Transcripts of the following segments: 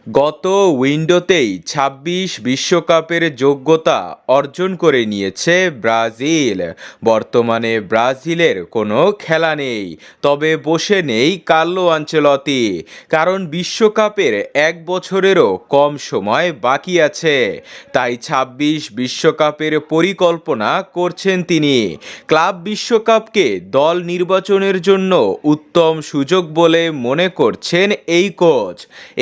গত উইন্ডোতেই ২৬ বিশ্বকাপের যোগ্যতা অর্জন করে নিয়েছে ব্রাজিল। বর্তমানে ব্রাজিলের কোনো খেলা নেই, তবে বসে নেই কার্লো আনচেলতি, কারণ বিশ্বকাপের এক বছরেরও কম সময় বাকি আছে। তাই ২৬ বিশ্বকাপের পরিকল্পনা করছেন তিনি। ক্লাব বিশ্বকাপকে দল নির্বাচনের জন্য উত্তম সুযোগ বলে মনে করছেন এই কোচ।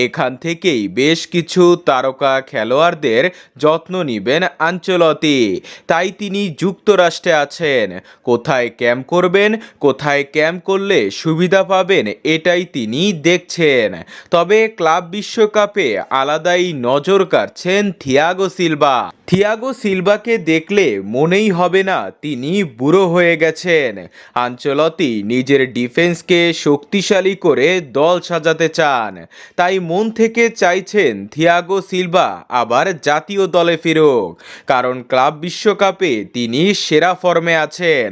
এখান থেকেই বেশ কিছু তারকা খেলোয়াড়দের যত্ন নিবেন আনচেলতি। তাই তিনি যুক্তরাষ্ট্রে আছেন। কোথায় ক্যাম্প করবেন, কোথায় ক্যাম্প করলে সুবিধা পাবেন, এটাই তিনি দেখছেন। তবে ক্লাব বিশ্বকাপে আলাদাই নজর কাড়ছেন থিয়াগো সিলভা। থিয়াগো সিলভাকে দেখলে মনেই হবে না তিনি বুড়ো হয়ে গেছেন। আনচেলতি নিজের ডিফেন্সকে শক্তিশালী করে দল সাজাতে চান, তাই মন থেকে চাইছেন থিয়াগো সিলভা আবার জাতীয় দলে ফিরুক, কারণ ক্লাব বিশ্বকাপে তিনি সেরা ফর্মে আছেন।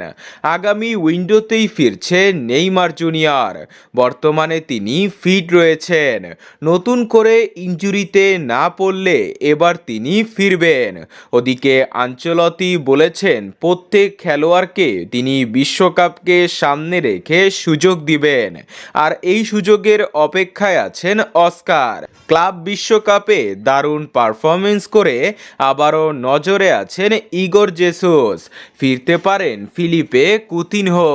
আগামী উইন্ডোতেই ফিরছে নেইমার জুনিয়র। বর্তমানে তিনি ফিট রয়েছেন। নতুন করে ইনজুরিতে না পড়লে এবার তিনি ফিরবেন। ওদিকে আনচেলতি বলেছেন প্রত্যেক খেলোয়াড়কে তিনি বিশ্বকাপকে সামনে রেখে সুযোগ দিবেন, আর এই সুযোগের অপেক্ষায় আছেন অস্কার। ক্লাব বিশ্বকাপে দারুণ পারফরমেন্স করে আবারও নজরে আছেন ইগোর জেসুস। ফিরতে পারেন ফিলিপে কুতিনহো।